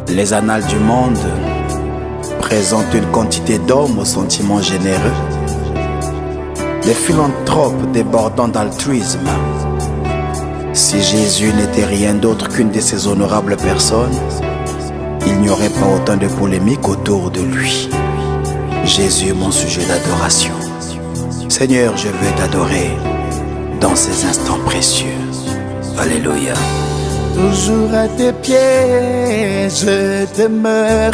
Les annales du monde présentent une quantité d'hommes aux sentiments généreux, des philanthropes débordant d'altruisme. Si Jésus n'était rien d'autre qu'une de ces honorables personnes, il n'y aurait pas autant de polémiques autour de lui. Jésus, mon sujet d'adoration. Seigneur, je veux t'adorer dans ces instants précieux. Alléluia. Toujours à tes pieds, je demeure.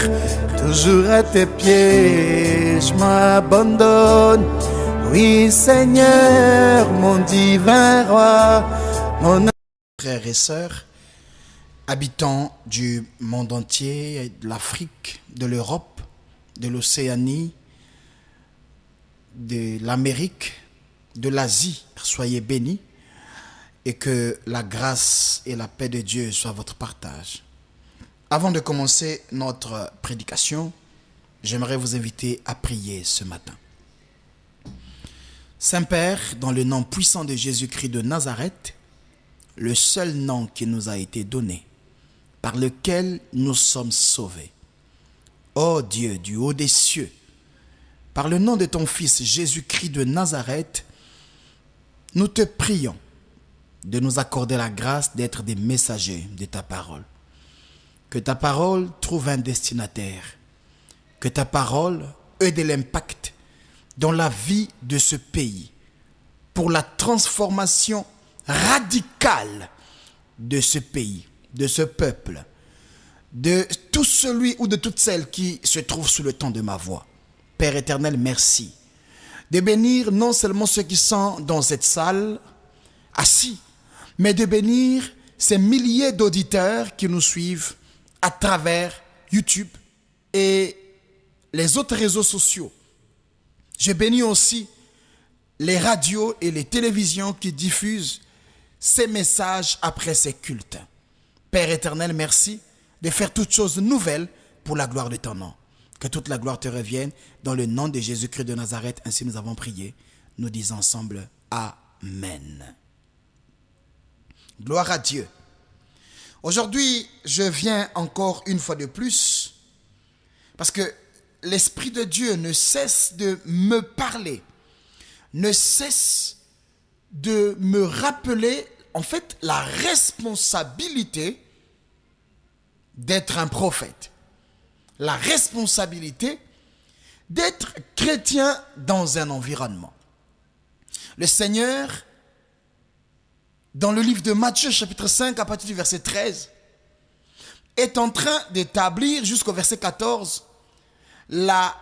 Toujours à tes pieds, je m'abandonne. Oui, Seigneur, mon divin roi, mon frères et sœurs, habitants du monde entier, de l'Afrique, de l'Europe, de l'Océanie, de l'Amérique, de l'Asie, soyez bénis et que la grâce et la paix de Dieu soient votre partage. Avant de commencer notre prédication, j'aimerais vous inviter à prier ce matin. Saint-Père, dans le nom puissant de Jésus-Christ de Nazareth, le seul nom qui nous a été donné, par lequel nous sommes sauvés. Ô Dieu du haut des cieux, par le nom de ton Fils Jésus-Christ de Nazareth, nous te prions de nous accorder la grâce d'être des messagers de ta parole. Que ta parole trouve un destinataire. Que ta parole ait de l'impact dans la vie de ce pays pour la transformation radicale de ce pays, de ce peuple, de tout celui ou de toute celle qui se trouve sous le ton de ma voix. Père éternel, merci de bénir non seulement ceux qui sont dans cette salle assis, mais de bénir ces milliers d'auditeurs qui nous suivent à travers YouTube et les autres réseaux sociaux. Je bénis aussi les radios et les télévisions qui diffusent ces messages après ces cultes. Père éternel, merci de faire toutes choses nouvelles pour la gloire de ton nom. Que toute la gloire te revienne dans le nom de Jésus-Christ de Nazareth. Ainsi nous avons prié. Nous disons ensemble Amen. Gloire à Dieu. Aujourd'hui, je viens encore une fois de plus parce que l'Esprit de Dieu ne cesse de me parler, ne cesse de me rappeler en fait la responsabilité d'être un prophète, la responsabilité d'être chrétien dans un environnement. Le Seigneur, dans le livre de Matthieu chapitre 5 à partir du verset 13, est en train d'établir jusqu'au verset 14 la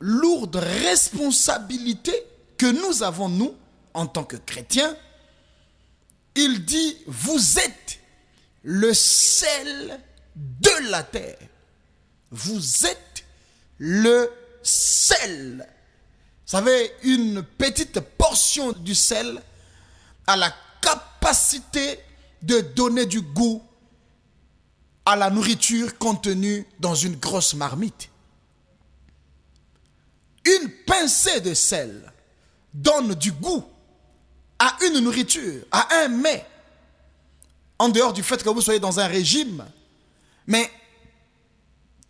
lourde responsabilité que nous avons, nous, en tant que chrétiens. Il dit, vous êtes le sel de la terre. Vous êtes le sel. Vous savez, une petite portion du sel a la capacité de donner du goût à la nourriture contenue dans une grosse marmite. Une pincée de sel donne du goût à une nourriture, à un mets, en dehors du fait que vous soyez dans un régime. Mais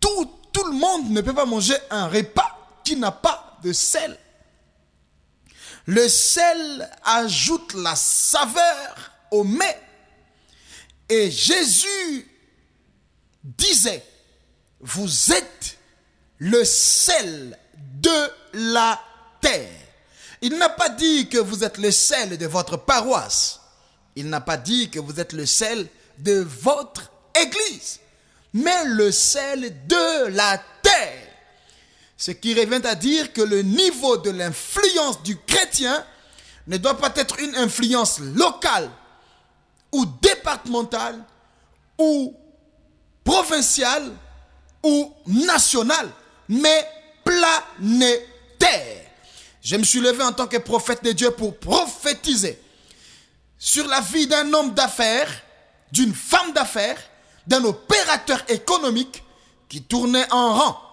tout le monde ne peut pas manger un repas qui n'a pas de sel. Le sel ajoute la saveur au mets. Et Jésus disait, vous êtes le sel de la terre. Il n'a pas dit que vous êtes le sel de votre paroisse. Il n'a pas dit que vous êtes le sel de votre église, mais le sel de la terre. Ce qui revient à dire que le niveau de l'influence du chrétien ne doit pas être une influence locale ou départementale ou provinciale ou nationale, mais planétaire. Je me suis levé en tant que prophète de Dieu pour prophétiser sur la vie d'un homme d'affaires, d'une femme d'affaires, d'un opérateur économique qui tournait en rang.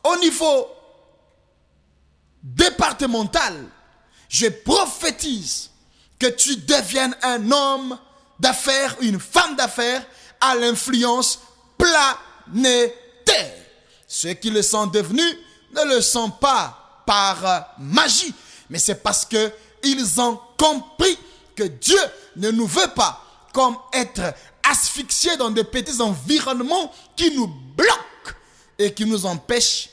Au niveau départemental, je prophétise que tu deviennes un homme d'affaires, une femme d'affaires à l'influence planétaire. Ceux qui le sont devenus ne le sont pas par magie, mais c'est parce qu'ils ont compris que Dieu ne nous veut pas comme être asphyxiés dans des petits environnements qui nous bloquent et qui nous empêchent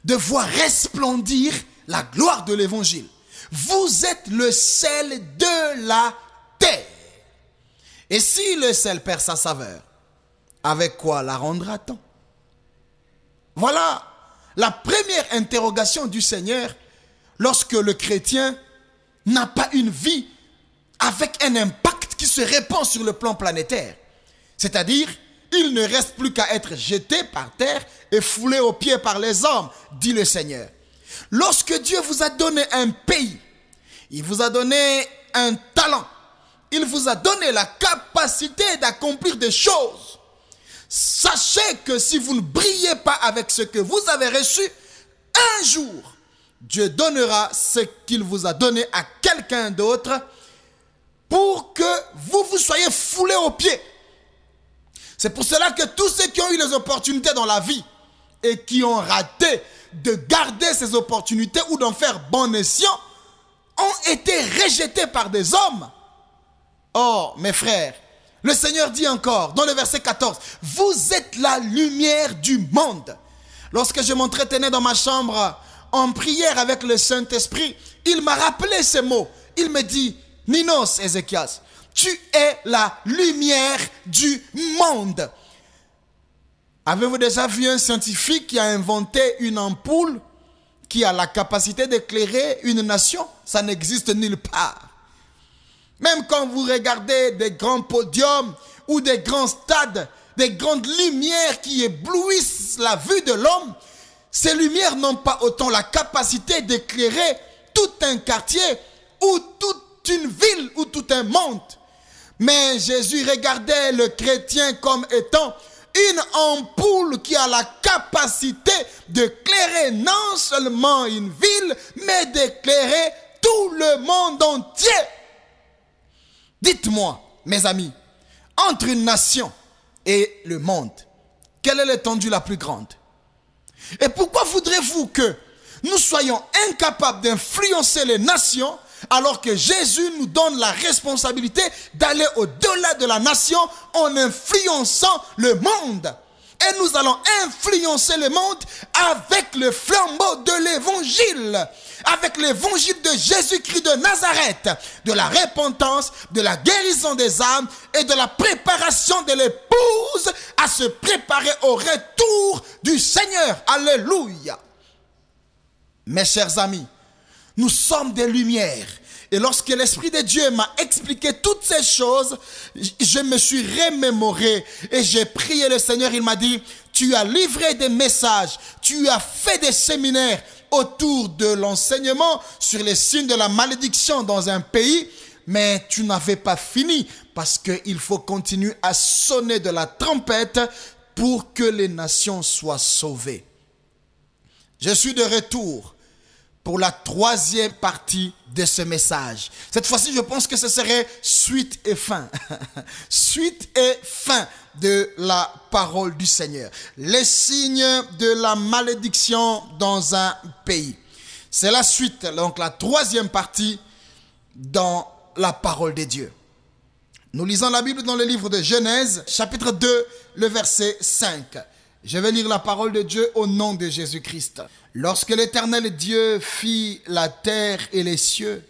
de voir resplendir la gloire de l'évangile. Vous êtes le sel de la terre. Et si le sel perd sa saveur, avec quoi la rendra-t-on? Voilà la première interrogation du Seigneur lorsque le chrétien n'a pas une vie avec un impact qui se répand sur le plan planétaire. C'est-à-dire, il ne reste plus qu'à être jeté par terre et foulé aux pieds par les hommes, dit le Seigneur. Lorsque Dieu vous a donné un pays, il vous a donné un talent, il vous a donné la capacité d'accomplir des choses. Sachez que si vous ne brillez pas avec ce que vous avez reçu, un jour, Dieu donnera ce qu'il vous a donné à quelqu'un d'autre pour que vous soyez foulés aux pieds. C'est pour cela que tous ceux qui ont eu les opportunités dans la vie et qui ont raté de garder ces opportunités ou d'en faire bon escient ont été rejetés par des hommes. Oh, mes frères, le Seigneur dit encore dans le verset 14, « Vous êtes la lumière du monde. » Lorsque je m'entretenais dans ma chambre en prière avec le Saint-Esprit, il m'a rappelé ces mots. Il me dit, « Ninos, Ézéchias, tu es la lumière du monde. » Avez-vous déjà vu un scientifique qui a inventé une ampoule qui a la capacité d'éclairer une nation? Ça n'existe nulle part. Même quand vous regardez des grands podiums ou des grands stades, des grandes lumières qui éblouissent la vue de l'homme, ces lumières n'ont pas autant la capacité d'éclairer tout un quartier ou toute une ville ou tout un monde. Mais Jésus regardait le chrétien comme étant une ampoule qui a la capacité d'éclairer non seulement une ville, mais d'éclairer tout le monde entier. Dites-moi, mes amis, entre une nation et le monde, quelle est l'étendue la plus grande? Et pourquoi voudrez-vous que nous soyons incapables d'influencer les nations alors que Jésus nous donne la responsabilité d'aller au-delà de la nation en influençant le monde? Et nous allons influencer le monde avec le flambeau de l'évangile, avec l'évangile de Jésus-Christ de Nazareth, de la repentance, de la guérison des âmes et de la préparation de l'épouse à se préparer au retour du Seigneur. Alléluia. Mes chers amis, nous sommes des lumières. Et lorsque l'Esprit de Dieu m'a expliqué toutes ces choses, je me suis remémoré et j'ai prié le Seigneur. Il m'a dit, tu as livré des messages, tu as fait des séminaires autour de l'enseignement sur les signes de la malédiction dans un pays, mais tu n'avais pas fini parce qu'il faut continuer à sonner de la trompette pour que les nations soient sauvées. Je suis de retour pour la troisième partie de ce message. Cette fois-ci, je pense que ce serait suite et fin. Suite et fin de la parole du Seigneur. Les signes de la malédiction dans un pays. C'est la suite, donc la troisième partie dans la parole de Dieu. Nous lisons la Bible dans le livre de Genèse, chapitre 2, le verset 5. Je vais lire la parole de Dieu au nom de Jésus-Christ. Lorsque l'Éternel Dieu fit la terre et les cieux,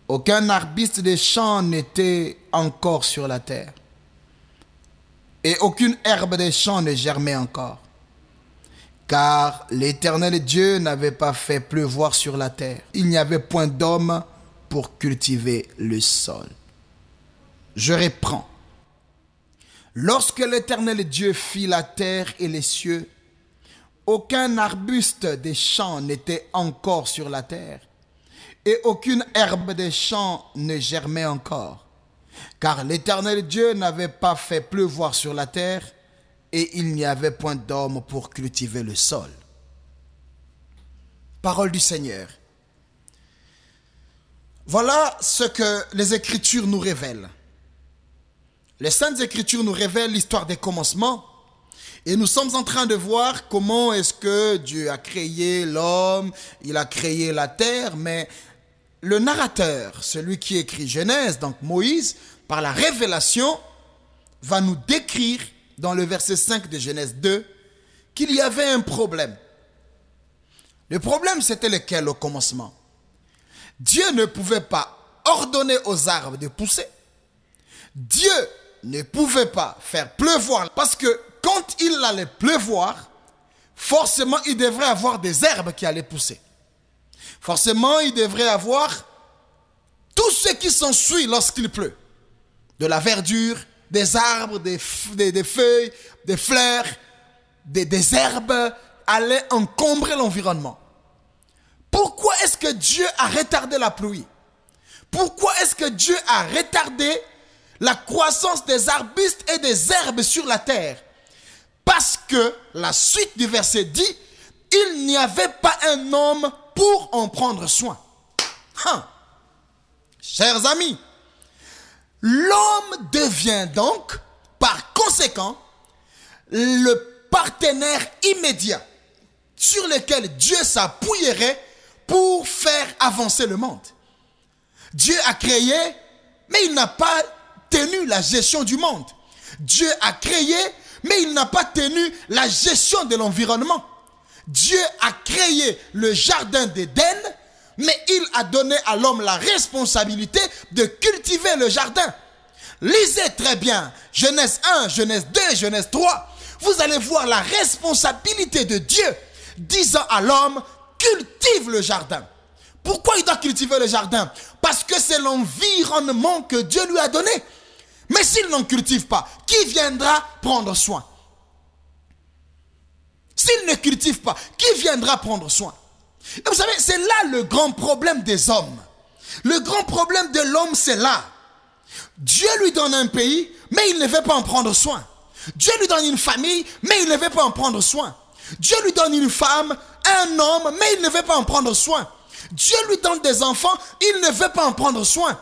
aucun arbuste des champs n'était encore sur la terre, et aucune herbe des champs ne germait encore, car l'Éternel Dieu n'avait pas fait pleuvoir sur la terre. Il n'y avait point d'homme pour cultiver le sol. Je reprends. Lorsque l'Éternel Dieu fit la terre et les cieux, aucun arbuste des champs n'était encore sur la terre, et aucune herbe des champs ne germait encore, car l'Éternel Dieu n'avait pas fait pleuvoir sur la terre, et il n'y avait point d'homme pour cultiver le sol. Parole du Seigneur. Voilà ce que les Écritures nous révèlent. Les Saintes Écritures nous révèlent l'histoire des commencements. Et nous sommes en train de voir comment est-ce que Dieu a créé l'homme, il a créé la terre, mais le narrateur, celui qui écrit Genèse, donc Moïse, par la révélation, va nous décrire dans le verset 5 de Genèse 2 qu'il y avait un problème. Le problème, c'était lequel au commencement? Dieu ne pouvait pas ordonner aux arbres de pousser. Dieu ne pouvait pas faire pleuvoir parce que quand il allait pleuvoir, forcément, il devrait avoir des herbes qui allaient pousser. Forcément, il devrait avoir tout ce qui s'ensuit lorsqu'il pleut. De la verdure, des arbres, des feuilles, des fleurs, des herbes allaient encombrer l'environnement. Pourquoi est-ce que Dieu a retardé la pluie? Pourquoi est-ce que Dieu a retardé la croissance des arbustes et des herbes sur la terre? Parce que la suite du verset dit, il n'y avait pas un homme pour en prendre soin. Chers amis, l'homme devient donc, par conséquent, le partenaire immédiat sur lequel Dieu s'appuierait pour faire avancer le monde. Dieu a créé, mais il n'a pas tenu la gestion du monde. Dieu a créé, mais il n'a pas tenu la gestion de l'environnement. Dieu a créé le jardin d'Éden, mais il a donné à l'homme la responsabilité de cultiver le jardin. Lisez très bien Genèse 1, Genèse 2, Genèse 3. Vous allez voir la responsabilité de Dieu disant à l'homme, cultive le jardin. Pourquoi il doit cultiver le jardin? Parce que c'est l'environnement que Dieu lui a donné. Mais s'il n'en cultive pas, qui viendra prendre soin? S'il ne cultive pas, qui viendra prendre soin? Et vous savez, c'est là le grand problème des hommes. Le grand problème de l'homme, c'est là. Dieu lui donne un pays, mais il ne veut pas en prendre soin. Dieu lui donne une famille, mais il ne veut pas en prendre soin. Dieu lui donne une femme, un homme, mais il ne veut pas en prendre soin. Dieu lui donne des enfants, il ne veut pas en prendre soin.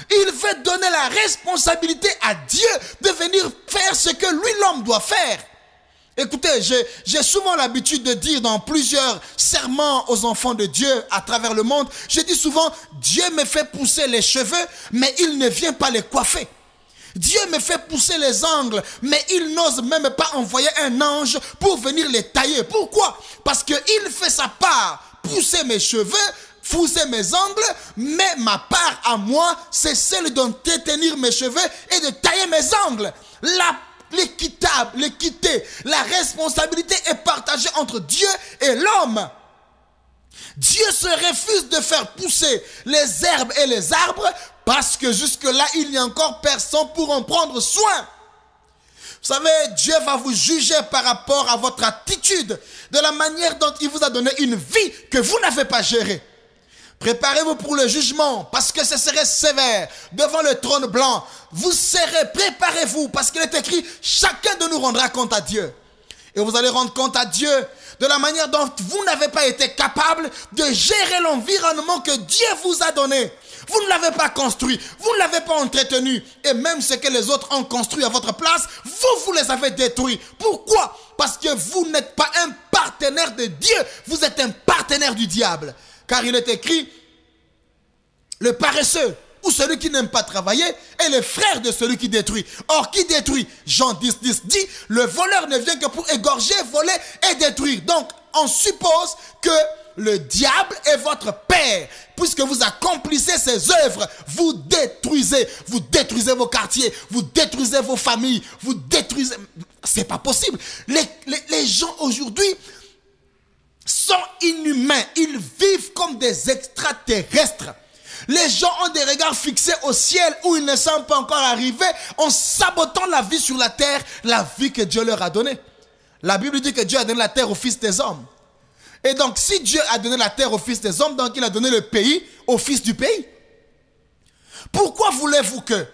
Il veut donner la responsabilité à Dieu de venir faire ce que lui, l'homme, doit faire. Écoutez, j'ai souvent l'habitude de dire dans plusieurs sermons aux enfants de Dieu à travers le monde, je dis souvent, Dieu me fait pousser les cheveux, mais il ne vient pas les coiffer. Dieu me fait pousser les ongles, mais il n'ose même pas envoyer un ange pour venir les tailler. Pourquoi? Parce qu'il fait sa part, pousser mes cheveux, pousser mes ongles, mais ma part à moi, c'est celle d'entretenir mes cheveux et de tailler mes ongles. L'équité, la responsabilité est partagée entre Dieu et l'homme. Dieu se refuse de faire pousser les herbes et les arbres parce que jusque-là, il n'y a encore personne pour en prendre soin. Vous savez, Dieu va vous juger par rapport à votre attitude, de la manière dont il vous a donné une vie que vous n'avez pas gérée. Préparez-vous pour le jugement, parce que ce serait sévère. Devant le trône blanc, vous serez, préparez-vous, parce qu'il est écrit, chacun de nous rendra compte à Dieu. Et vous allez rendre compte à Dieu de la manière dont vous n'avez pas été capable de gérer l'environnement que Dieu vous a donné. Vous ne l'avez pas construit, vous ne l'avez pas entretenu. Et même ce que les autres ont construit à votre place, vous les avez détruits. Pourquoi? Parce que vous n'êtes pas un partenaire de Dieu, vous êtes un partenaire du diable. Car il est écrit, le paresseux ou celui qui n'aime pas travailler est le frère de celui qui détruit. Or, qui détruit? Jean 10 dit, le voleur ne vient que pour égorger, voler et détruire. Donc, on suppose que le diable est votre père. Puisque vous accomplissez ses œuvres, vous détruisez vos quartiers, vous détruisez vos familles, vous détruisez... C'est pas possible. Les gens aujourd'hui sont inhumains, ils vivent comme des extraterrestres. Les gens ont des regards fixés au ciel où ils ne sont pas encore arrivés en sabotant la vie sur la terre, la vie que Dieu leur a donnée. La Bible dit que Dieu a donné la terre aux fils des hommes. Et donc si Dieu a donné la terre aux fils des hommes, donc il a donné le pays aux fils du pays. Pourquoi voulez-vous que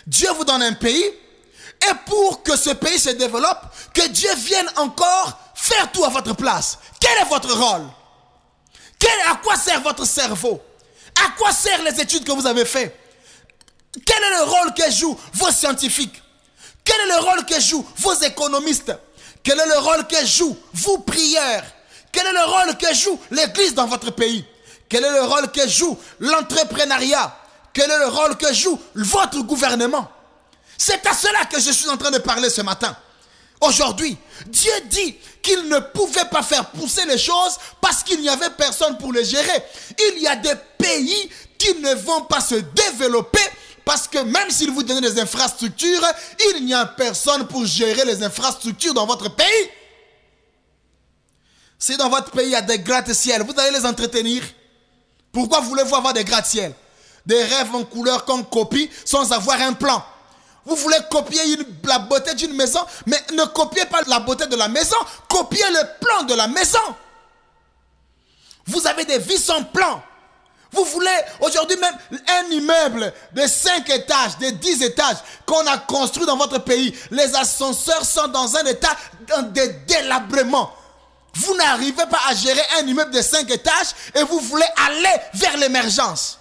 Dieu vous donne un pays et pour que ce pays se développe, que Dieu vienne encore faire tout à votre place? Quel est votre rôle? À quoi sert votre cerveau? À quoi servent les études que vous avez faites? Quel est le rôle que jouent vos scientifiques? Quel est le rôle que jouent vos économistes? Quel est le rôle que jouent vous prières? Quel est le rôle que joue l'église dans votre pays? Quel est le rôle que joue l'entrepreneuriat? Quel est le rôle que joue votre gouvernement? C'est à cela que je suis en train de parler ce matin. Aujourd'hui, Dieu dit qu'il ne pouvait pas faire pousser les choses parce qu'il n'y avait personne pour les gérer. Il y a des pays qui ne vont pas se développer parce que même s'il vous donne des infrastructures, il n'y a personne pour gérer les infrastructures dans votre pays. Si dans votre pays il y a des gratte-ciel, vous allez les entretenir. Pourquoi voulez-vous avoir des gratte-ciel? Des rêves en couleur qu'on copie sans avoir un plan. Vous voulez copier la beauté d'une maison, mais ne copiez pas la beauté de la maison, copiez le plan de la maison. Vous avez des vies sans plan. Vous voulez aujourd'hui même un immeuble de 5 étages, de 10 étages qu'on a construit dans votre pays. Les ascenseurs sont dans un état de délabrement. Vous n'arrivez pas à gérer un immeuble de 5 étages et vous voulez aller vers l'émergence.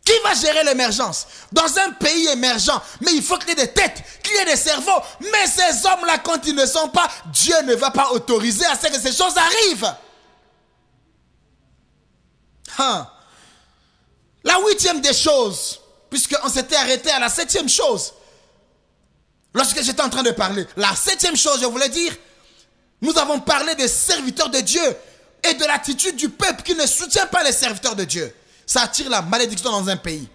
Qui va gérer l'émergence? Dans un pays émergent, mais il faut qu'il y ait des têtes, qu'il y ait des cerveaux. Mais ces hommes-là, quand ils ne sont pas, Dieu ne va pas autoriser à ce que ces choses arrivent. La 8e des choses, puisqu'on s'était arrêté à la 7e chose. Lorsque j'étais en train de parler, la 7e chose, je voulais dire, nous avons parlé des serviteurs de Dieu et de l'attitude du peuple qui ne soutient pas les serviteurs de Dieu. Ça attire la malédiction dans un pays.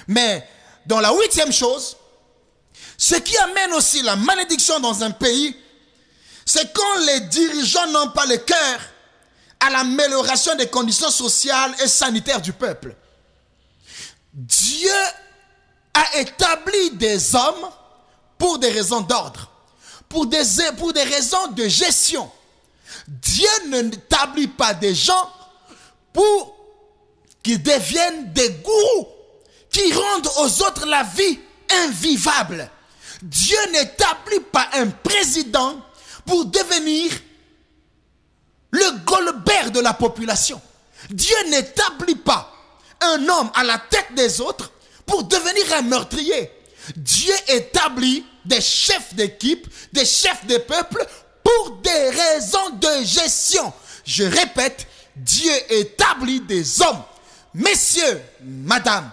Mais dans la 8e chose, ce qui amène aussi la malédiction dans un pays, c'est quand les dirigeants n'ont pas le cœur à l'amélioration des conditions sociales et sanitaires du peuple. Dieu a établi des hommes pour des raisons d'ordre, pour des raisons de gestion. Dieu n'établit pas des gens pour qu'ils deviennent des gourous, qui rendent aux autres la vie invivable. Dieu n'établit pas un président pour devenir le Goldberg de la population. Dieu n'établit pas un homme à la tête des autres pour devenir un meurtrier. Dieu établit des chefs d'équipe, des chefs de peuple pour des raisons de gestion. Je répète, Dieu établit des hommes. Messieurs, madame,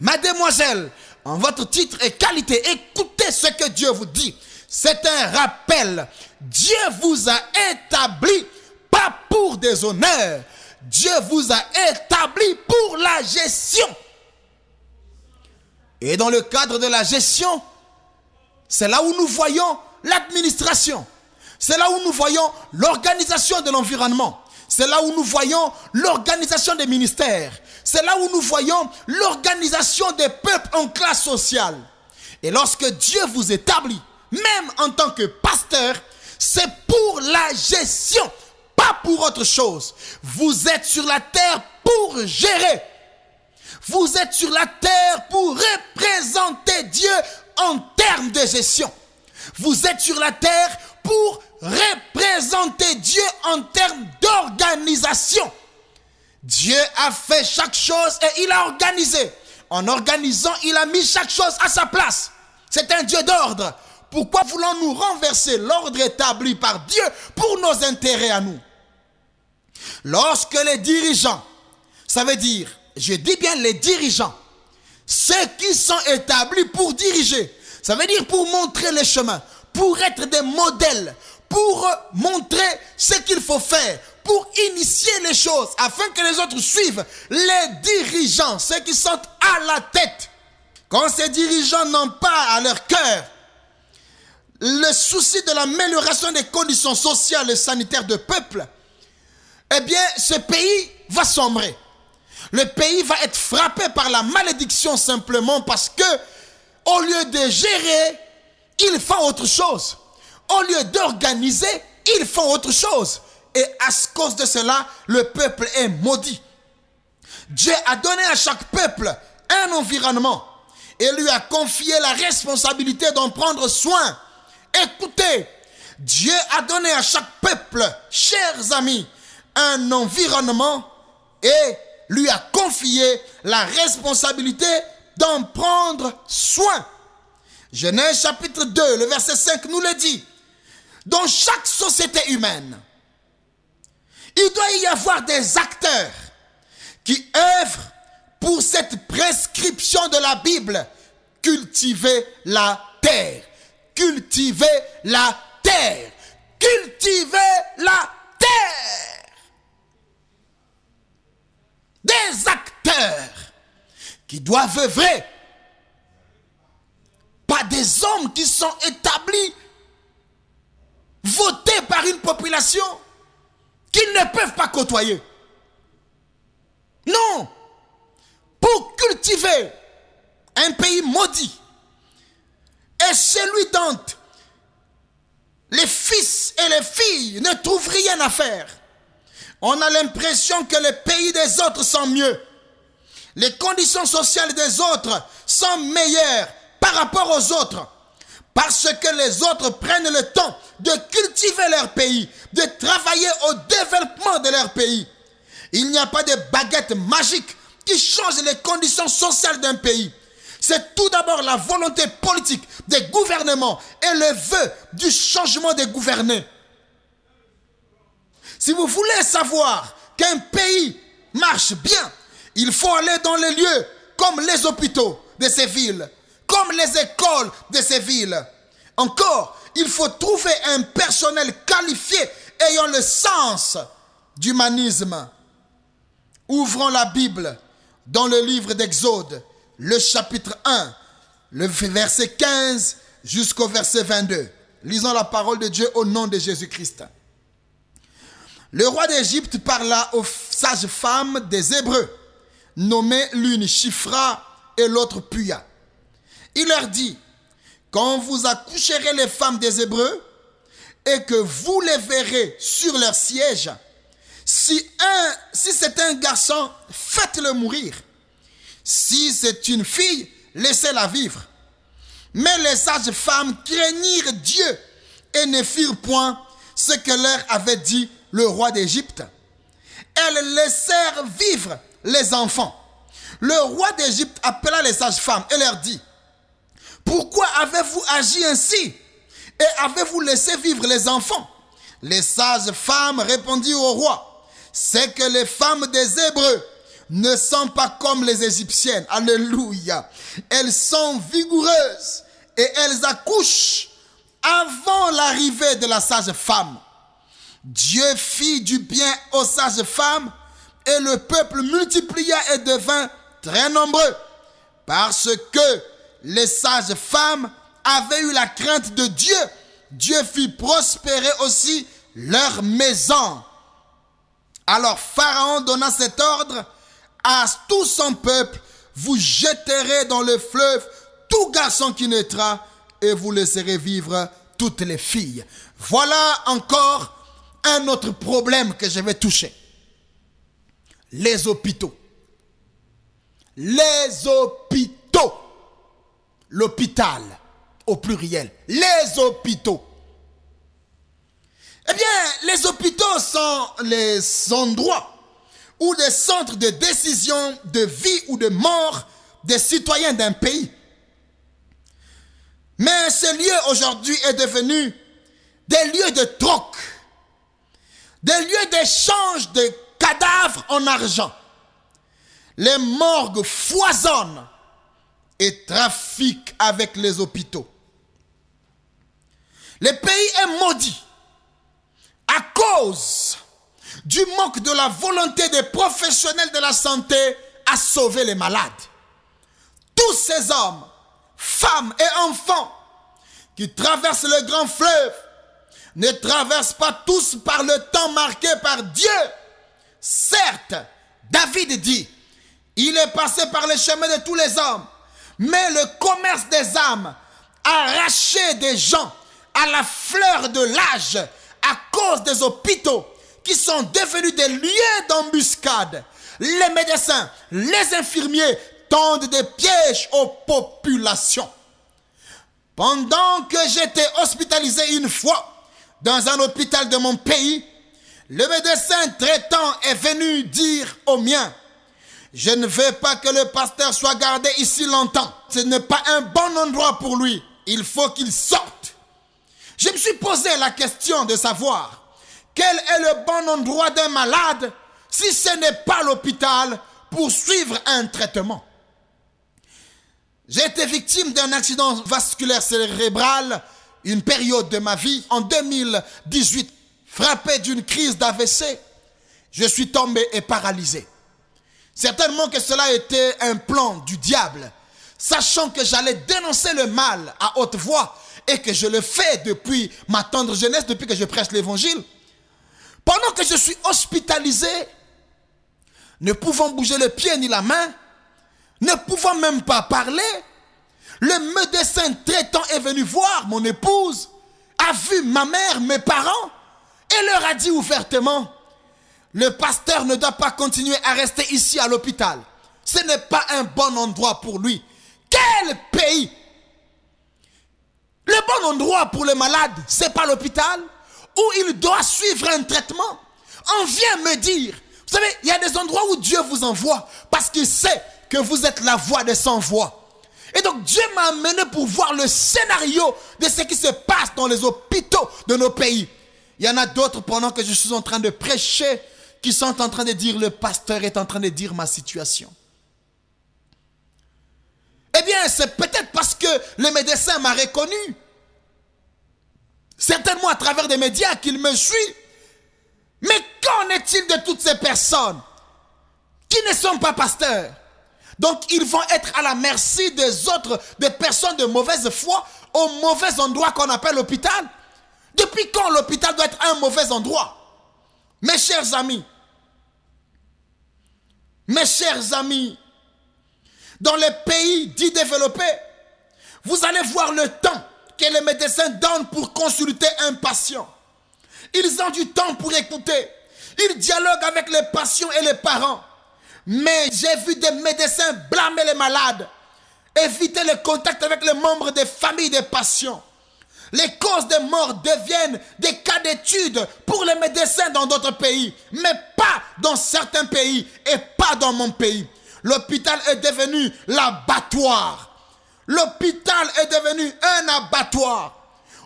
mademoiselle, en votre titre et qualité, écoutez ce que Dieu vous dit. C'est un rappel. Dieu vous a établi pas pour des honneurs. Dieu vous a établi pour la gestion. Et dans le cadre de la gestion, c'est là où nous voyons l'administration. C'est là où nous voyons l'organisation de l'environnement. C'est là où nous voyons l'organisation des ministères. C'est là où nous voyons l'organisation des peuples en classe sociale. Et lorsque Dieu vous établit, même en tant que pasteur, c'est pour la gestion, pas pour autre chose. Vous êtes sur la terre pour gérer. Vous êtes sur la terre pour représenter Dieu en termes de gestion. Vous êtes sur la terre pour représenter Dieu en termes d'organisation. Dieu a fait chaque chose et il a organisé. En organisant, il a mis chaque chose à sa place. C'est un Dieu d'ordre. Pourquoi voulons-nous renverser l'ordre établi par Dieu pour nos intérêts à nous? Lorsque les dirigeants, ça veut dire, je dis bien les dirigeants, ceux qui sont établis pour diriger, ça veut dire pour montrer les chemins, pour être des modèles, pour montrer ce qu'il faut faire, pour initier les choses, afin que les autres suivent. Les dirigeants, ceux qui sont à la tête, quand ces dirigeants n'ont pas à leur cœur le souci de l'amélioration des conditions sociales et sanitaires du peuple, eh bien, ce pays va sombrer. Le pays va être frappé par la malédiction simplement parce que, au lieu de gérer, ils font autre chose. Au lieu d'organiser, ils font autre chose. Et à cause de cela, le peuple est maudit. Dieu a donné à chaque peuple un environnement et lui a confié la responsabilité d'en prendre soin. Écoutez, Dieu a donné à chaque peuple, chers amis, un environnement et lui a confié la responsabilité d'en prendre soin. Genèse chapitre 2, le verset 5 nous le dit. Dans chaque société humaine, il doit y avoir des acteurs qui œuvrent pour cette prescription de la Bible. Cultiver la terre. Cultiver la terre. Cultiver la terre. Des acteurs qui doivent œuvrer. Pas des hommes qui sont établis, votés par une population qu'ils ne peuvent pas côtoyer. Non. Pour cultiver un pays maudit et celui dont les fils et les filles ne trouvent rien à faire, on a l'impression que les pays des autres sont mieux. Les conditions sociales des autres sont meilleures par rapport aux autres. Parce que les autres prennent le temps de cultiver leur pays, de travailler au développement de leur pays. Il n'y a pas de baguette magique qui change les conditions sociales d'un pays. C'est tout d'abord la volonté politique des gouvernements et le vœu du changement des gouvernés. Si vous voulez savoir qu'un pays marche bien, il faut aller dans les lieux comme les hôpitaux de ces villes, comme les écoles de ces villes. Encore, il faut trouver un personnel qualifié ayant le sens d'humanisme. Ouvrons la Bible dans le livre d'Exode, le chapitre 1, le verset 15 jusqu'au verset 22. Lisons la parole de Dieu au nom de Jésus-Christ. Le roi d'Égypte parla aux sages femmes des Hébreux, nommées l'une Shifra et l'autre Puya. Il leur dit, quand vous accoucherez les femmes des Hébreux et que vous les verrez sur leur siège, si c'est un garçon, faites-le mourir. Si c'est une fille, laissez-la vivre. Mais les sages femmes craignirent Dieu et ne firent point ce que leur avait dit le roi d'Égypte. Elles laissèrent vivre les enfants. Le roi d'Égypte appela les sages femmes et leur dit, pourquoi avez-vous agi ainsi et avez-vous laissé vivre les enfants? Les sages femmes répondirent au roi, c'est que les femmes des Hébreux ne sont pas comme les Égyptiennes. Alléluia. Elles sont vigoureuses et elles accouchent avant l'arrivée de la sage femme. Dieu fit du bien aux sages femmes et le peuple multiplia et devint très nombreux parce que les sages femmes avaient eu la crainte de Dieu. Dieu fit prospérer aussi leur maison. Alors Pharaon donna cet ordre à tout son peuple, vous jeterez dans le fleuve tout garçon qui naîtra et vous laisserez vivre toutes les filles. Voilà encore un autre problème que je vais toucher. Les hôpitaux. Les hôpitaux. L'hôpital au pluriel. Les hôpitaux. Eh bien, les hôpitaux sont les endroits ou des centres de décision de vie ou de mort des citoyens d'un pays. Mais ce lieu aujourd'hui est devenu des lieux de troc, des lieux d'échange de cadavres en argent. Les morgues foisonnent et trafiquent avec les hôpitaux. Le pays est maudit à cause du manque de la volonté des professionnels de la santé à sauver les malades. Tous ces hommes, femmes et enfants qui traversent le grand fleuve ne traversent pas tous par le temps marqué par Dieu. Certes, David dit, il est passé par les chemins de tous les hommes, mais le commerce des âmes a arraché des gens à la fleur de l'âge à cause des hôpitaux qui sont devenus des lieux d'embuscade. Les médecins, les infirmiers tendent des pièges aux populations. Pendant que j'étais hospitalisé une fois dans un hôpital de mon pays, le médecin traitant est venu dire au mien, je ne veux pas que le pasteur soit gardé ici longtemps. Ce n'est pas un bon endroit pour lui. il faut qu'il sorte. Je me suis posé la question de savoir quel est le bon endroit d'un malade si ce n'est pas l'hôpital pour suivre un traitement. J'ai été victime d'un accident vasculaire cérébral, une période de ma vie, en 2018, frappé d'une crise d'AVC. Je suis tombé et paralysé. Certainement que cela était un plan du diable, sachant que j'allais dénoncer le mal à haute voix et que je le fais depuis ma tendre jeunesse, depuis que je prêche l'évangile. Pendant que je suis hospitalisé, ne pouvant bouger le pied ni la main, ne pouvant même pas parler, le médecin traitant est venu voir mon épouse, a vu ma mère, mes parents, et leur a dit ouvertement, le pasteur ne doit pas continuer à rester ici à l'hôpital. Ce n'est pas un bon endroit pour lui. Quel pays? Le bon endroit pour le malade, c'est pas l'hôpital où il doit suivre un traitement. On vient me dire, vous savez, il y a des endroits où Dieu vous envoie parce qu'il sait que vous êtes la voix des sans-voix. Et donc Dieu m'a amené pour voir le scénario de ce qui se passe dans les hôpitaux de nos pays. Il y en a d'autres pendant que je suis en train de prêcher qui sont en train de dire, le pasteur est en train de dire ma situation. Eh bien, c'est peut-être parce que le médecin m'a reconnu. Certainement à travers des médias qu'il me suit. Mais qu'en est-il de toutes ces personnes qui ne sont pas pasteurs? Donc, ils vont être à la merci des autres, des personnes de mauvaise foi, au mauvais endroit qu'on appelle l'hôpital. Depuis quand l'hôpital doit être un mauvais endroit? Mes chers amis, dans les pays dits développés, vous allez voir le temps que les médecins donnent pour consulter un patient. Ils ont du temps pour écouter. Ils dialoguent avec les patients et les parents. Mais j'ai vu des médecins blâmer les malades, éviter le contact avec les membres des familles des patients. Les causes de mort deviennent des cas d'étude pour les médecins dans d'autres pays, mais pas dans certains pays et pas dans mon pays. L'hôpital est devenu l'abattoir. L'hôpital est devenu un abattoir.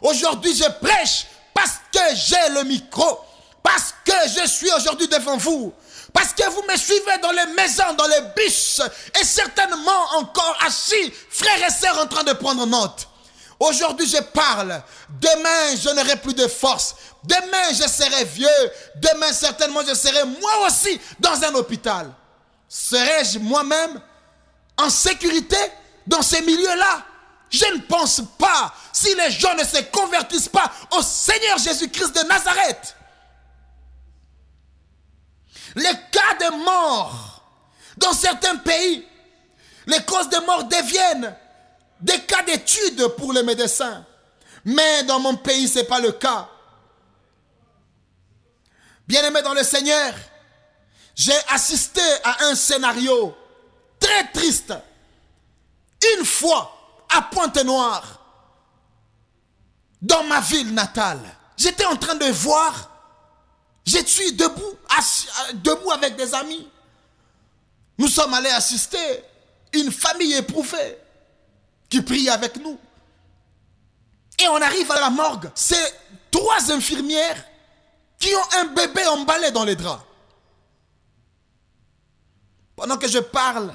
Aujourd'hui, je prêche parce que j'ai le micro, parce que je suis aujourd'hui devant vous, parce que vous me suivez dans les maisons, dans les bus, et certainement encore assis, frères et sœurs en train de prendre note. Aujourd'hui, je parle. Demain, je n'aurai plus de force. Demain, je serai vieux. Demain, certainement, je serai moi aussi dans un hôpital. Serai-je moi-même en sécurité dans ces milieux-là? Je ne pense pas, si les gens ne se convertissent pas au Seigneur Jésus-Christ de Nazareth. Les cas de mort dans certains pays, les causes de mort deviennent des cas d'étude pour les médecins. Mais dans mon pays, ce n'est pas le cas. Bien-aimés dans le Seigneur, j'ai assisté à un scénario très triste. Une fois, à Pointe-Noire, dans ma ville natale, j'étais en train de voir, je suis debout avec des amis. Nous sommes allés assister une famille éprouvée qui prie avec nous. Et on arrive à la morgue. C'est 3 infirmières qui ont un bébé emballé dans les draps. Pendant que je parle,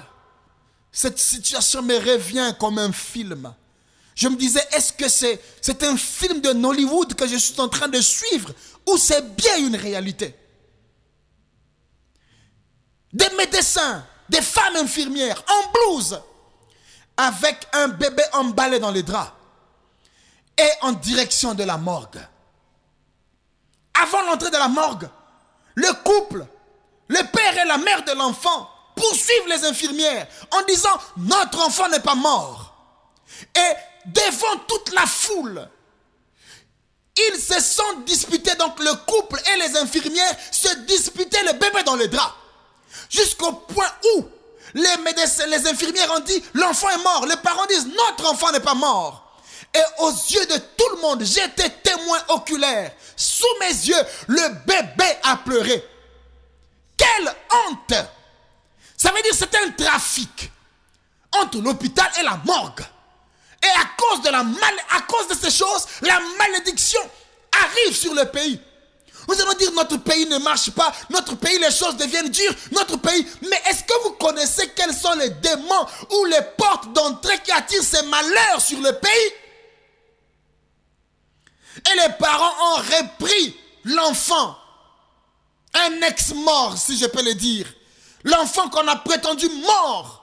cette situation me revient comme un film. Je me disais, est-ce que c'est un film de Hollywood que je suis en train de suivre ou c'est bien une réalité? Des médecins, des femmes infirmières en blouse, avec un bébé emballé dans les draps et en direction de la morgue. Avant l'entrée de la morgue, le couple, le père et la mère de l'enfant poursuivent les infirmières en disant « Notre enfant n'est pas mort ». Et devant toute la foule, ils se sont disputés, donc le couple et les infirmières se disputaient le bébé dans les draps. Jusqu'au point où les médecins, les infirmières ont dit « L'enfant est mort ». Les parents disent « Notre enfant n'est pas mort ». Et aux yeux de tout le monde, j'étais témoin oculaire. Sous mes yeux, le bébé a pleuré. Quelle honte! Ça veut dire que c'était un trafic entre l'hôpital et la morgue. Et à cause de ces choses, la malédiction arrive sur le pays. Nous allons dire notre pays ne marche pas, notre pays les choses deviennent dures, notre pays. Mais est-ce que vous connaissez quels sont les démons ou les portes d'entrée qui attirent ces malheurs sur le pays? Et les parents ont repris l'enfant, un ex-mort si je peux le dire, l'enfant qu'on a prétendu mort.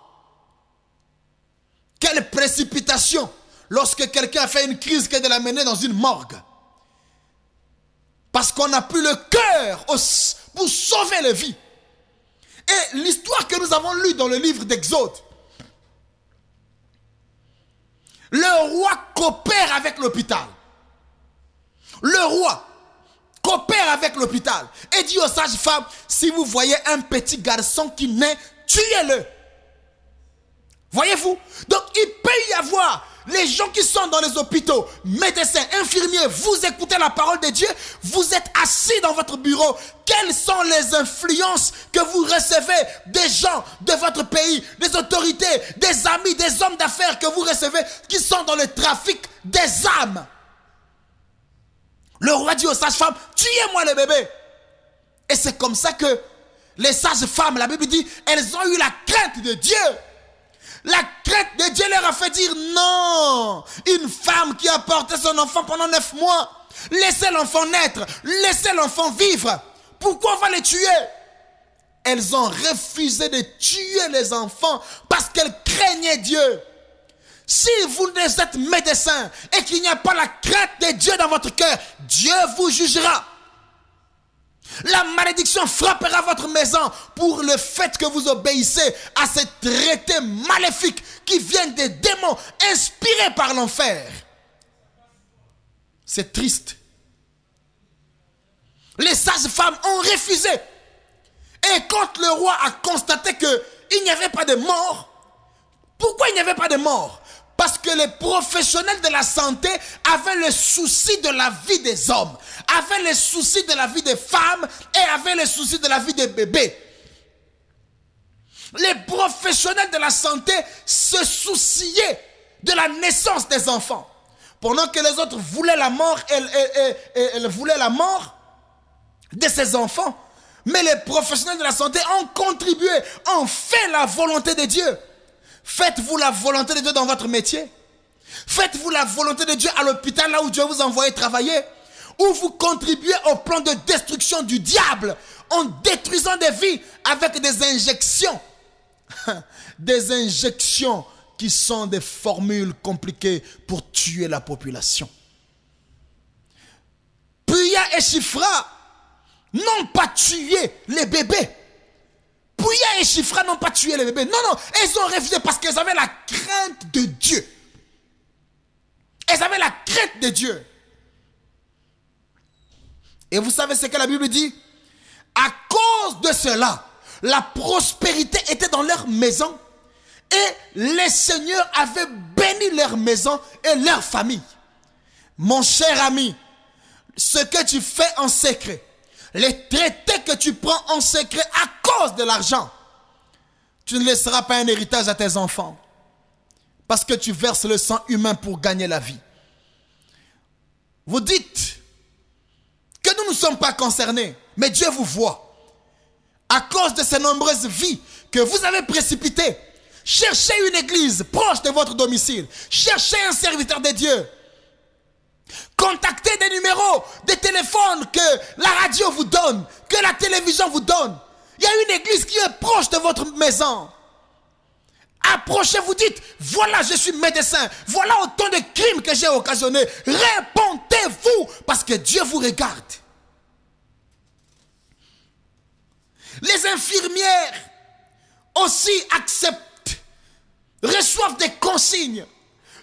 Quelle précipitation lorsque quelqu'un a fait une crise que de l'amener dans une morgue. Parce qu'on n'a plus le cœur pour sauver les vies. Et l'histoire que nous avons lue dans le livre d'Exode, le roi coopère avec l'hôpital. Le roi coopère avec l'hôpital et dit aux sages-femmes, si vous voyez un petit garçon qui naît, tuez-le. Voyez-vous? Donc il peut y avoir les gens qui sont dans les hôpitaux, médecins, infirmiers, vous écoutez la parole de Dieu, vous êtes assis dans votre bureau. Quelles sont les influences que vous recevez des gens de votre pays, des autorités, des amis, des hommes d'affaires que vous recevez qui sont dans le trafic des âmes? Le roi dit aux sages-femmes, tuez-moi le bébé. Et c'est comme ça que les sages-femmes, la Bible dit, elles ont eu la crainte de Dieu. La crainte de Dieu leur a fait dire non. Une femme qui a porté son enfant pendant 9 mois, laissez l'enfant naître, laissez l'enfant vivre. Pourquoi on va les tuer? Elles ont refusé de tuer les enfants parce qu'elles craignaient Dieu. Si vous êtes médecin et qu'il n'y a pas la crainte de Dieu dans votre cœur, Dieu vous jugera. La malédiction frappera votre maison pour le fait que vous obéissez à ces traités maléfiques qui viennent des démons inspirés par l'enfer. C'est triste. Les sages-femmes ont refusé. Et quand le roi a constaté qu'il n'y avait pas de mort, pourquoi il n'y avait pas de mort? Parce que les professionnels de la santé avaient le souci de la vie des hommes, avaient le souci de la vie des femmes et avaient le souci de la vie des bébés. Les professionnels de la santé se souciaient de la naissance des enfants. Pendant que les autres voulaient la mort, elles voulaient la mort de ces enfants. Mais les professionnels de la santé ont contribué, ont fait la volonté de Dieu. Faites-vous la volonté de Dieu dans votre métier. Faites-vous la volonté de Dieu à l'hôpital, là où Dieu vous envoie travailler. Ou vous contribuez au plan de destruction du diable en détruisant des vies avec des injections. Des injections qui sont des formules compliquées pour tuer la population. Puya et Shifra n'ont pas tué les bébés. Puya et Shifra n'ont pas tué les bébés. Non, non, elles ont refusé parce qu'elles avaient la crainte de Dieu. Elles avaient la crainte de Dieu. Et vous savez ce que la Bible dit? À cause de cela, la prospérité était dans leur maison et les seigneurs avaient béni leur maison et leur famille. Mon cher ami, ce que tu fais en secret, les traités que tu prends en secret à cause de l'argent, tu ne laisseras pas un héritage à tes enfants parce que tu verses le sang humain pour gagner la vie. Vous dites que nous ne sommes pas concernés, mais Dieu vous voit. À cause de ces nombreuses vies que vous avez précipitées, cherchez une église proche de votre domicile. Cherchez un serviteur de Dieu. Contactez des numéros, des téléphones que la radio vous donne, que la télévision vous donne. Il y a une église qui est proche de votre maison. Approchez-vous, dites, voilà, je suis médecin. Voilà autant de crimes que j'ai occasionnés. Répondez-vous parce que Dieu vous regarde. Les infirmières aussi acceptent, reçoivent des consignes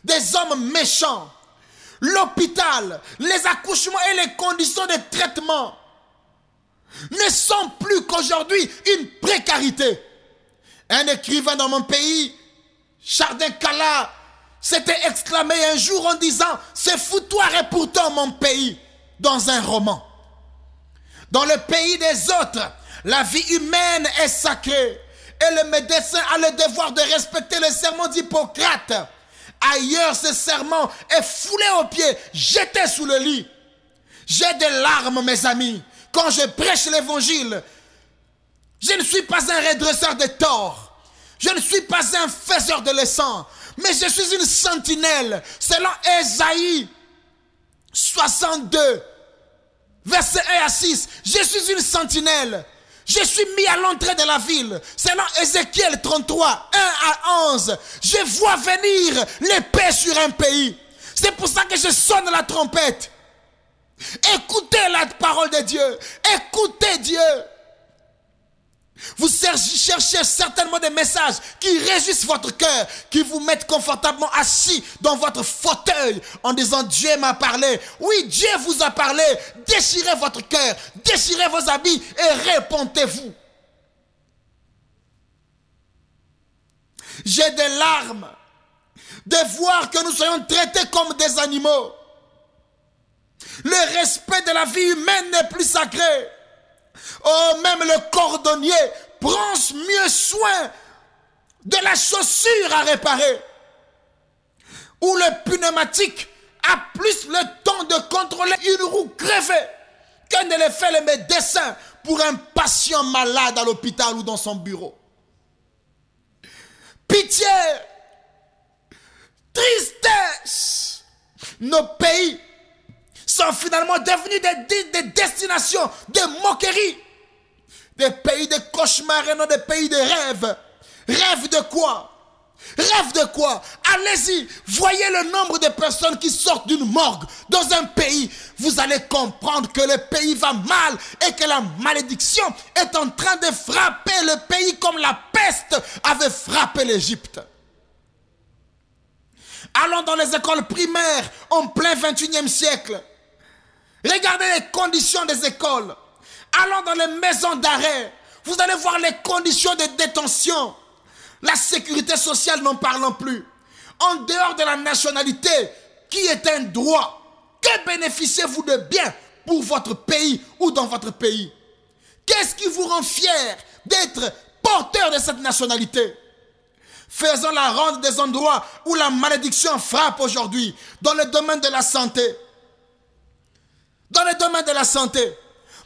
des hommes méchants. L'hôpital, les accouchements et les conditions de traitement ne sont plus qu'aujourd'hui une précarité. Un écrivain dans mon pays, Chardin Kala, s'était exclamé un jour en disant « C'est foutoir et pourtant mon pays » dans un roman. Dans le pays des autres, la vie humaine est sacrée et le médecin a le devoir de respecter le serment d'Hippocrate. Ailleurs, ce serment est foulé aux pieds, jeté sous le lit. J'ai des larmes, mes amis, quand je prêche l'évangile. Je ne suis pas un redresseur de torts. Je ne suis pas un faiseur de leçons. Mais je suis une sentinelle. Selon Ésaïe 62, verset 1 à 6. Je suis une sentinelle. Je suis mis à l'entrée de la ville. Selon Ézéchiel 33, 1 à 11. Je vois venir l'épée sur un pays. C'est pour ça que je sonne la trompette. Écoutez la parole de Dieu. Écoutez Dieu. Vous cherchez certainement des messages qui réjouissent votre cœur, qui vous mettent confortablement assis dans votre fauteuil en disant Dieu m'a parlé. Oui, Dieu vous a parlé. Déchirez votre cœur, déchirez vos habits et répondez-vous. J'ai des larmes de voir que nous soyons traités comme des animaux. Le respect de la vie humaine n'est plus sacré. Oh, même le cordonnier prend mieux soin de la chaussure à réparer. Ou le pneumatique a plus le temps de contrôler une roue crevée que ne le fait le médecin pour un patient malade à l'hôpital ou dans son bureau. Pitié, tristesse, nos pays sont finalement devenus des destinations de moquerie. Des pays de cauchemars et non des pays de rêves. Rêve de quoi? Rêve de quoi? Allez-y, voyez le nombre de personnes qui sortent d'une morgue dans un pays. Vous allez comprendre que le pays va mal et que la malédiction est en train de frapper le pays comme la peste avait frappé l'Égypte. Allons dans les écoles primaires en plein 21e siècle. Regardez les conditions des écoles. Allons dans les maisons d'arrêt. Vous allez voir les conditions de détention. La sécurité sociale, n'en parlons plus. En dehors de la nationalité, qui est un droit, que bénéficiez-vous de bien pour votre pays ou dans votre pays? Qu'est-ce qui vous rend fier d'être porteur de cette nationalité? Faisons la ronde des endroits où la malédiction frappe aujourd'hui, dans le domaine de la santé. Dans le domaine de la santé,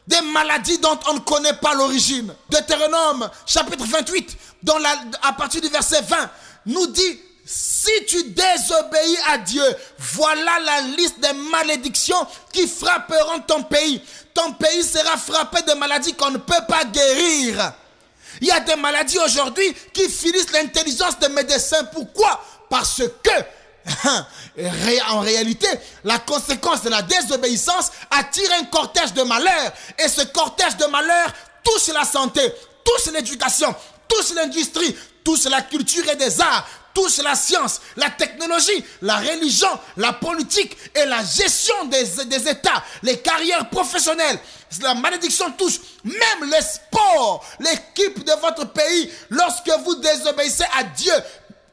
des maladies dont on ne connaît pas l'origine. Deutéronome, chapitre 28, à partir du verset 20, nous dit, si tu désobéis à Dieu, voilà la liste des malédictions qui frapperont ton pays. Ton pays sera frappé de maladies qu'on ne peut pas guérir. Il y a des maladies aujourd'hui qui finissent l'intelligence des médecins. Pourquoi? Parce que en réalité, la conséquence de la désobéissance attire un cortège de malheur. Et ce cortège de malheur touche la santé, touche l'éducation, touche l'industrie, touche la culture et des arts, touche la science, la technologie, la religion, la politique et la gestion des États, les carrières professionnelles. La malédiction touche même le sport, l'équipe de votre pays. Lorsque vous désobéissez à Dieu,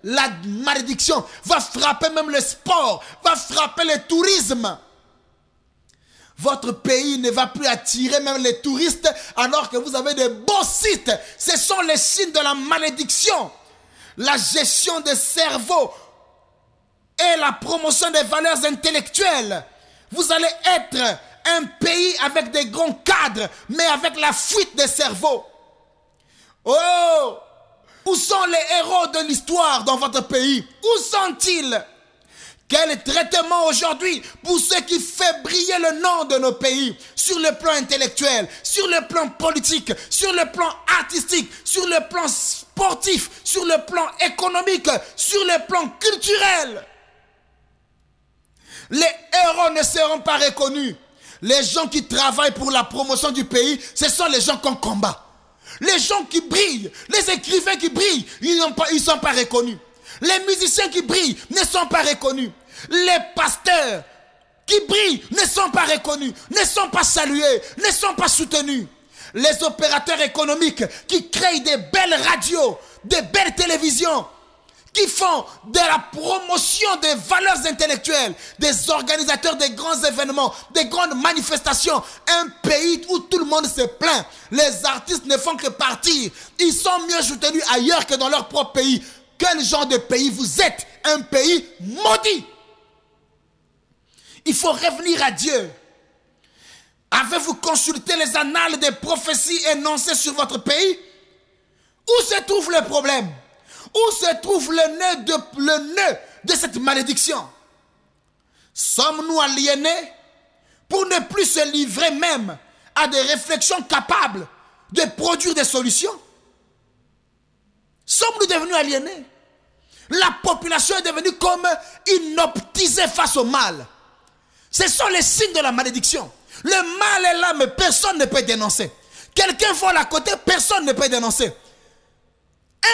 la malédiction va frapper même le sport, va frapper le tourisme. Votre pays ne va plus attirer même les touristes alors que vous avez de beaux sites. Ce sont les signes de la malédiction. La gestion des cerveaux et la promotion des valeurs intellectuelles. Vous allez être un pays avec des grands cadres, mais avec la fuite des cerveaux. Oh! Où sont les héros de l'histoire dans votre pays? Où sont-ils? Quel traitement aujourd'hui pour ceux qui font briller le nom de nos pays sur le plan intellectuel, sur le plan politique, sur le plan artistique, sur le plan sportif, sur le plan économique, sur le plan culturel? Les héros ne seront pas reconnus. Les gens qui travaillent pour la promotion du pays, ce sont les gens qu'on combat. Les gens qui brillent, les écrivains qui brillent, ils ne sont pas reconnus. Les musiciens qui brillent ne sont pas reconnus. Les pasteurs qui brillent ne sont pas reconnus, ne sont pas salués, ne sont pas soutenus. Les opérateurs économiques qui créent des belles radios, des belles télévisions, qui font de la promotion des valeurs intellectuelles, des organisateurs des grands événements, des grandes manifestations, un pays où tout le monde se plaint. Les artistes ne font que partir. Ils sont mieux soutenus ailleurs que dans leur propre pays. quel genre de pays vous êtes? Un pays maudit. Il faut revenir à Dieu. Avez-vous consulté les annales des prophéties énoncées sur votre pays? Où se trouve le problème? Où se trouve le nœud de cette malédiction? Sommes-nous aliénés pour ne plus se livrer même à des réflexions capables de produire des solutions? Sommes-nous devenus aliénés? La population est devenue comme inoptisée face au mal. Ce sont les signes de la malédiction. Le mal est là, mais personne ne peut dénoncer. Quelqu'un vole à côté, personne ne peut dénoncer.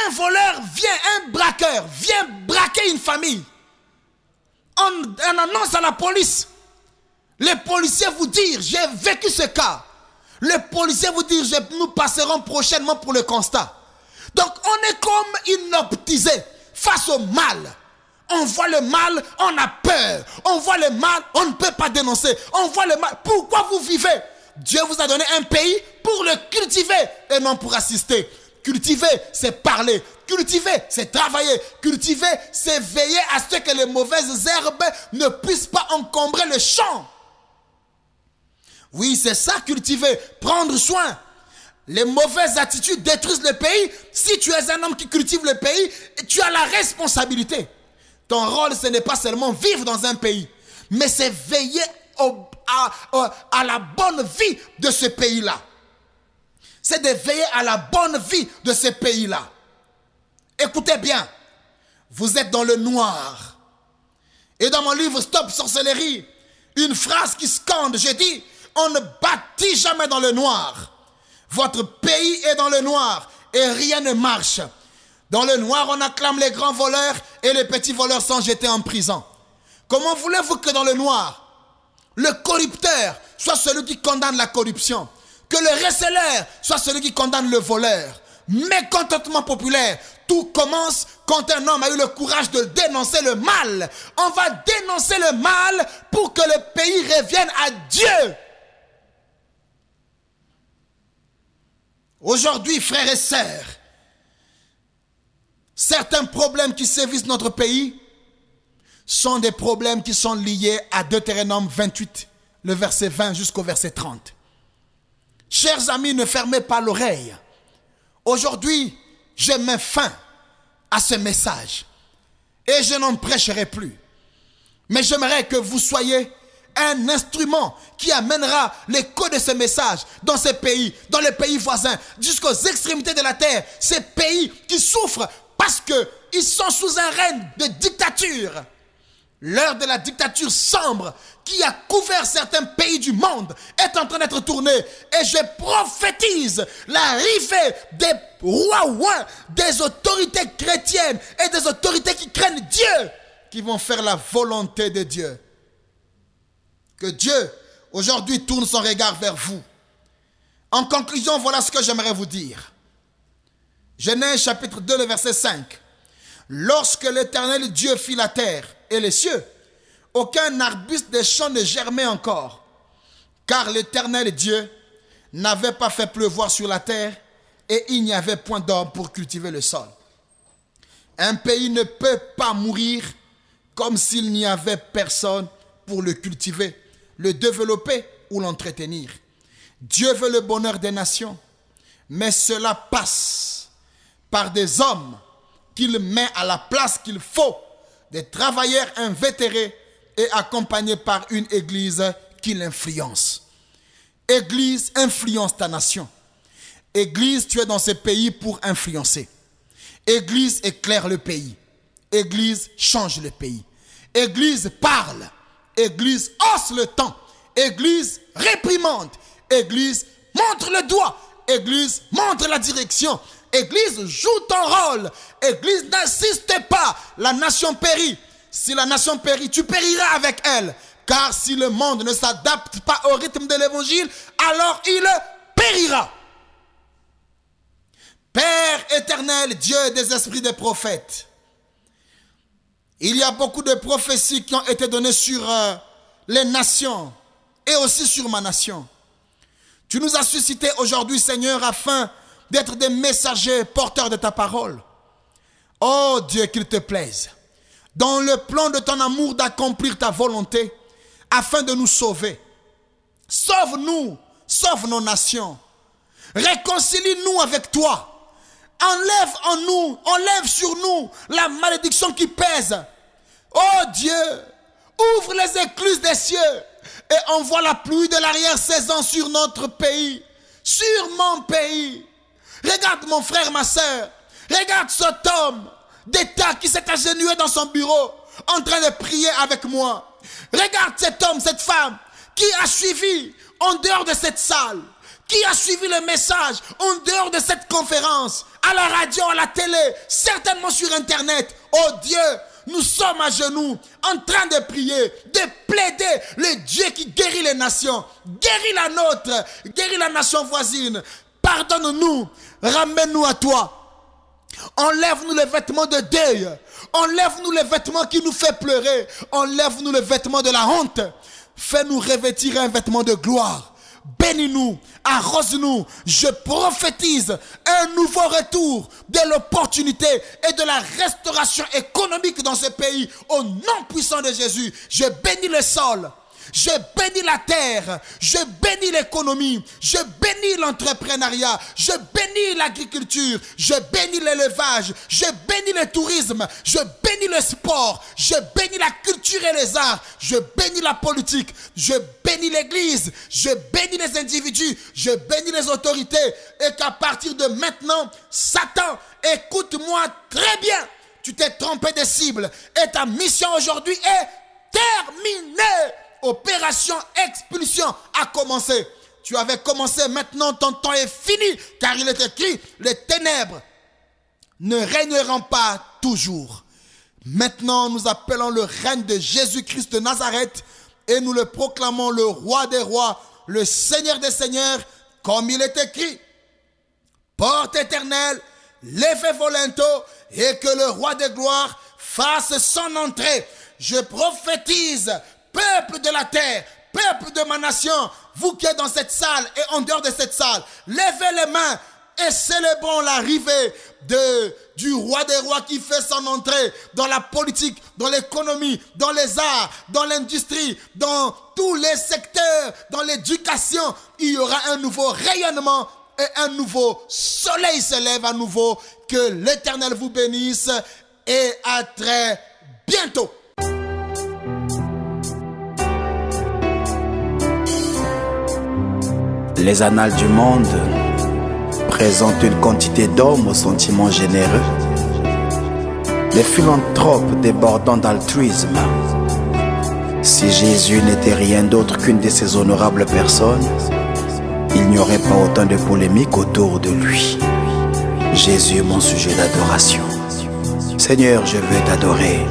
Un voleur vient, un braqueur vient braquer une famille. On annonce à la police. Les policiers vous disent, j'ai vécu ce cas. Les policiers vous disent, nous passerons prochainement pour le constat. Donc on est comme inoptisé face au mal. On voit le mal, on a peur. On voit le mal, on ne peut pas dénoncer. On voit le mal. Pourquoi vous vivez? Dieu vous a donné un pays pour le cultiver et non pour assister. Cultiver, c'est parler. Cultiver, c'est travailler. Cultiver, c'est veiller à ce que les mauvaises herbes ne puissent pas encombrer le champ. Oui, c'est ça, cultiver. Prendre soin. Les mauvaises attitudes détruisent le pays. Si tu es un homme qui cultive le pays, tu as la responsabilité. Ton rôle, ce n'est pas seulement vivre dans un pays, mais c'est veiller à la bonne vie de ce pays-là. C'est de veiller à la bonne vie de ce pays-là. Écoutez bien, vous êtes dans le noir. Et dans mon livre Stop Sorcellerie, une phrase qui scande, je dis, on ne bâtit jamais dans le noir. Votre pays est dans le noir et rien ne marche. Dans le noir, on acclame les grands voleurs et les petits voleurs sont jetés en prison. Comment voulez-vous que dans le noir, le corrupteur soit celui qui condamne la corruption, que le receleur soit celui qui condamne le voleur? Mécontentement populaire, tout commence quand un homme a eu le courage de dénoncer le mal. On va dénoncer le mal pour que le pays revienne à Dieu. Aujourd'hui, frères et sœurs, certains problèmes qui sévissent notre pays sont des problèmes qui sont liés à Deutéronome 28, le verset 20 jusqu'au verset 30. Chers amis, ne fermez pas l'oreille. Aujourd'hui, je mets fin à ce message et je n'en prêcherai plus. Mais j'aimerais que vous soyez un instrument qui amènera l'écho de ce message dans ces pays, dans les pays voisins, jusqu'aux extrémités de la terre. Ces pays qui souffrent parce qu'ils sont sous un règne de dictature. L'heure de la dictature sombre qui a couvert certains pays du monde est en train d'être tournée. Et je prophétise l'arrivée des rois, des autorités chrétiennes et des autorités qui craignent Dieu, qui vont faire la volonté de Dieu. Que Dieu, aujourd'hui, tourne son regard vers vous. En conclusion, voilà ce que j'aimerais vous dire. Genèse chapitre 2, le verset 5. Lorsque l'Éternel Dieu fit la terre et les cieux, aucun arbuste des champs ne germait encore, car l'Éternel Dieu n'avait pas fait pleuvoir sur la terre et il n'y avait point d'homme pour cultiver le sol. Un pays ne peut pas mourir comme s'il n'y avait personne pour le cultiver, le développer ou l'entretenir. Dieu veut le bonheur des nations, mais cela passe par des hommes qu'il met à la place qu'il faut, des travailleurs invétérés et accompagnés par une église qui l'influence. Église, influence ta nation. Église, tu es dans ce pays pour influencer. Église, éclaire le pays. Église, change le pays. Église, parle. Église, hausse le temps. Église, réprimande. Église, montre le doigt. Église, montre la direction. Église, joue ton rôle. Église, n'insiste pas. La nation périt. Si la nation périt, tu périras avec elle. Car si le monde ne s'adapte pas au rythme de l'évangile, alors il périra. Père éternel, Dieu des esprits des prophètes, il y a beaucoup de prophéties qui ont été données sur les nations et aussi sur ma nation. Tu nous as suscités aujourd'hui, Seigneur, afin d'être des messagers porteurs de ta parole. Oh Dieu, qu'il te plaise, dans le plan de ton amour, d'accomplir ta volonté, afin de nous sauver. Sauve-nous, sauve nos nations. Réconcilie-nous avec toi. Enlève en nous, enlève sur nous la malédiction qui pèse. Oh Dieu, ouvre les écluses des cieux et envoie la pluie de l'arrière-saison sur notre pays, sur mon pays. Regarde mon frère, ma soeur, regarde cet homme d'État qui s'est agenouillé dans son bureau en train de prier avec moi. Regarde cet homme, cette femme qui a suivi en dehors de cette salle, qui a suivi le message en dehors de cette conférence, à la radio, à la télé, certainement sur Internet. Oh Dieu, nous sommes à genoux en train de prier, de plaider le Dieu qui guérit les nations, guérit la nôtre, guérit la nation voisine. Pardonne-nous, ramène-nous à toi. Enlève-nous les vêtements de deuil, enlève-nous les vêtements qui nous fait pleurer, enlève-nous les vêtements de la honte. Fais-nous revêtir un vêtement de gloire. Bénis-nous, arrose-nous. Je prophétise un nouveau retour de l'opportunité et de la restauration économique dans ce pays. Au nom puissant de Jésus, je bénis le sol. Je bénis la terre, je bénis l'économie, je bénis l'entrepreneuriat, je bénis l'agriculture, je bénis l'élevage, je bénis le tourisme, je bénis le sport, je bénis la culture et les arts, je bénis la politique, je bénis l'église, je bénis les individus, je bénis les autorités et qu'à partir de maintenant, Satan, écoute-moi très bien, tu t'es trompé de cible et ta mission aujourd'hui est terminée. Opération expulsion a commencé. Tu avais commencé, maintenant ton temps est fini. Car il est écrit, les ténèbres ne régneront pas toujours. Maintenant, nous appelons le règne de Jésus-Christ de Nazareth et nous le proclamons le roi des rois, le Seigneur des seigneurs, comme il est écrit. Porte éternelle, levez vos linteaux et que le roi des gloires fasse son entrée. Je prophétise, peuple de la terre, peuple de ma nation, vous qui êtes dans cette salle et en dehors de cette salle, levez les mains et célébrons l'arrivée du roi des rois qui fait son entrée dans la politique, dans l'économie, dans les arts, dans l'industrie, dans tous les secteurs, dans l'éducation. Il y aura un nouveau rayonnement et un nouveau soleil se lève à nouveau. Que l'Éternel vous bénisse et à très bientôt. Les annales du monde présentent une quantité d'hommes aux sentiments généreux, des philanthropes débordant d'altruisme. Si Jésus n'était rien d'autre qu'une de ces honorables personnes, il n'y aurait pas autant de polémiques autour de lui. Jésus est mon sujet d'adoration. Seigneur, je veux t'adorer.